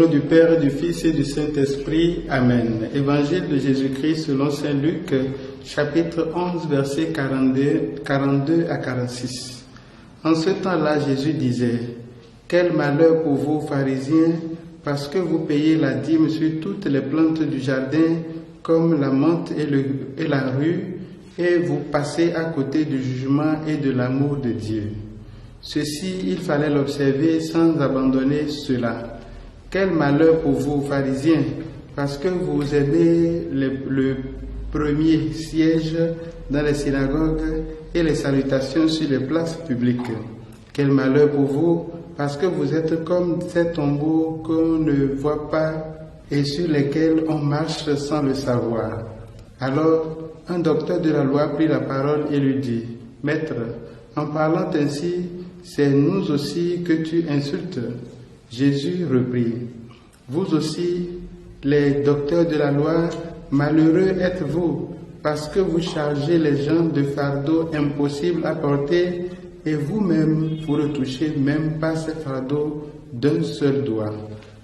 nom du Père, du Fils et du Saint-Esprit. Amen. Évangile de Jésus-Christ selon saint Luc, chapitre 11, versets 42 à 46. En ce temps-là, Jésus disait: quel malheur pour vous, pharisiens, parce que vous payez la dîme sur toutes les plantes du jardin, comme la menthe et la rue, et vous passez à côté du jugement et de l'amour de Dieu. Ceci, il fallait l'observer sans abandonner cela. Quel malheur pour vous, pharisiens, parce que vous aimez le premier siège dans les synagogues et les salutations sur les places publiques. Quel malheur pour vous, parce que vous êtes comme ces tombeaux qu'on ne voit pas et sur lesquels on marche sans le savoir. Alors, un docteur de la loi prit la parole et lui dit: Maître, en parlant ainsi, c'est nous aussi que tu insultes. Jésus reprit: vous aussi, les docteurs de la loi, malheureux êtes-vous, parce que vous chargez les gens de fardeaux impossibles à porter, et vous-même, vous ne touchez même pas ces fardeaux d'un seul doigt.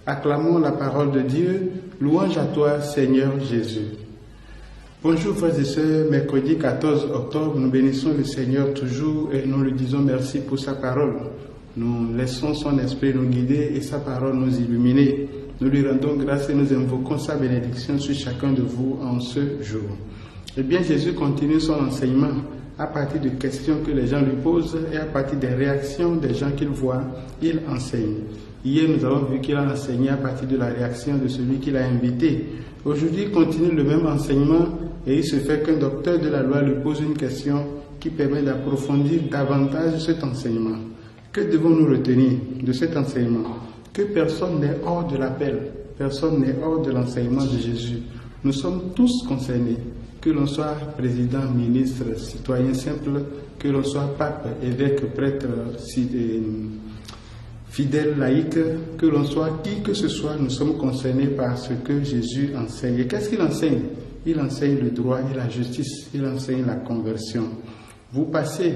Acclamons la parole de Dieu. Louange à toi, Seigneur Jésus. Bonjour frères et sœurs, mercredi 14 octobre, nous bénissons le Seigneur toujours et nous lui disons merci pour sa parole. Nous laissons son esprit nous guider et sa parole nous illuminer. Nous lui rendons grâce et nous invoquons sa bénédiction sur chacun de vous en ce jour. Eh bien, Jésus continue son enseignement à partir de questions que les gens lui posent et à partir des réactions des gens qu'il voit, il enseigne. Hier, nous avons vu qu'il a enseigné à partir de la réaction de celui qu'il a invité. Aujourd'hui, il continue le même enseignement et il se fait qu'un docteur de la loi lui pose une question qui permet d'approfondir davantage cet enseignement. Que devons-nous retenir de cet enseignement? Que personne n'est hors de l'appel, personne n'est hors de l'enseignement de Jésus. Nous sommes tous concernés, que l'on soit président, ministre, citoyen simple, que l'on soit pape, évêque, prêtre, fidèle, laïque, que l'on soit qui que ce soit, nous sommes concernés par ce que Jésus enseigne. Et qu'est-ce qu'il enseigne? Il enseigne le droit et la justice, il enseigne la conversion. Vous passez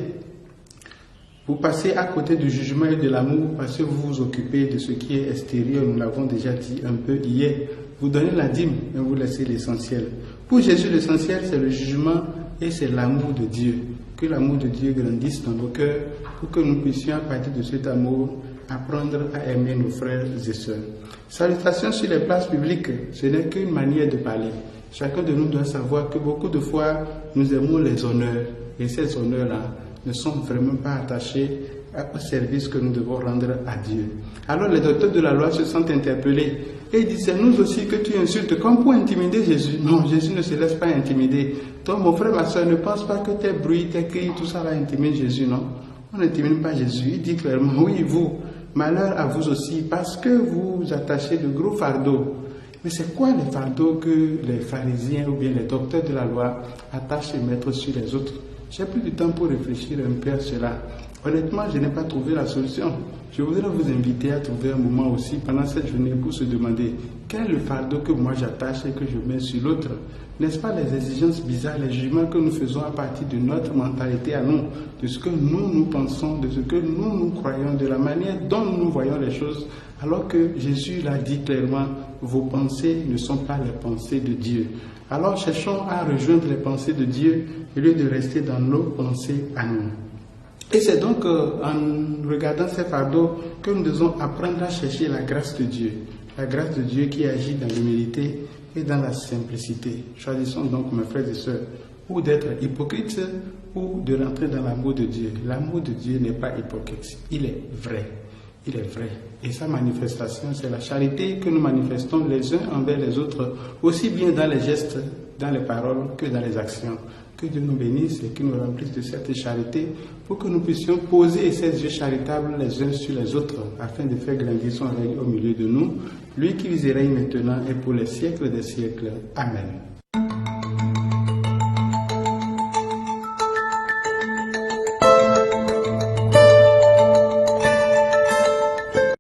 à côté du jugement et de l'amour parce que vous vous occupez de ce qui est extérieur, nous l'avons déjà dit un peu hier. Vous donnez la dîme, mais vous laissez l'essentiel. Pour Jésus, l'essentiel, c'est le jugement et c'est l'amour de Dieu. Que l'amour de Dieu grandisse dans nos cœurs pour que nous puissions, à partir de cet amour, apprendre à aimer nos frères et sœurs. Salutations sur les places publiques, ce n'est qu'une manière de parler. Chacun de nous doit savoir que beaucoup de fois, nous aimons les honneurs. Et ces honneurs-là ne sont vraiment pas attachés au service que nous devons rendre à Dieu. Alors les docteurs de la loi se sentent interpellés et ils disent: c'est nous aussi que tu insultes, comme pour intimider Jésus. Non, Jésus ne se laisse pas intimider. Toi, mon frère, ma soeur, ne pense pas que tes bruits, tes cris, tout ça va intimider Jésus, non? On n'intimide pas Jésus. Il dit clairement: oui, vous, malheur à vous aussi, parce que vous attachez de gros fardeaux. Mais c'est quoi les fardeaux que les pharisiens ou bien les docteurs de la loi attachent et mettent sur les autres? J'ai pris du temps pour réfléchir un peu à cela. Honnêtement, je n'ai pas trouvé la solution. Je voudrais vous inviter à trouver un moment aussi pendant cette journée pour se demander quel est le fardeau que moi j'attache et que je mets sur l'autre. N'est-ce pas les exigences bizarres, les jugements que nous faisons à partir de notre mentalité à nous, de ce que nous pensons, de ce que nous croyons, de la manière dont nous voyons les choses, alors que Jésus l'a dit clairement, vos pensées ne sont pas les pensées de Dieu. Alors cherchons à rejoindre les pensées de Dieu au lieu de rester dans nos pensées à nous. Et c'est donc en regardant ces fardeaux que nous devons apprendre à chercher la grâce de Dieu. La grâce de Dieu qui agit dans l'humilité et dans la simplicité. Choisissons donc, mes frères et sœurs, ou d'être hypocrites ou de rentrer dans l'amour de Dieu. L'amour de Dieu n'est pas hypocrite, il est vrai. Il est vrai. Et sa manifestation, c'est la charité que nous manifestons les uns envers les autres, aussi bien dans les gestes, dans les paroles que dans les actions. Que Dieu nous bénisse et qu'il nous remplisse de cette charité pour que nous puissions poser ces yeux charitables les uns sur les autres afin de faire grandir son règne au milieu de nous, lui qui vit et règne maintenant et pour les siècles des siècles. Amen.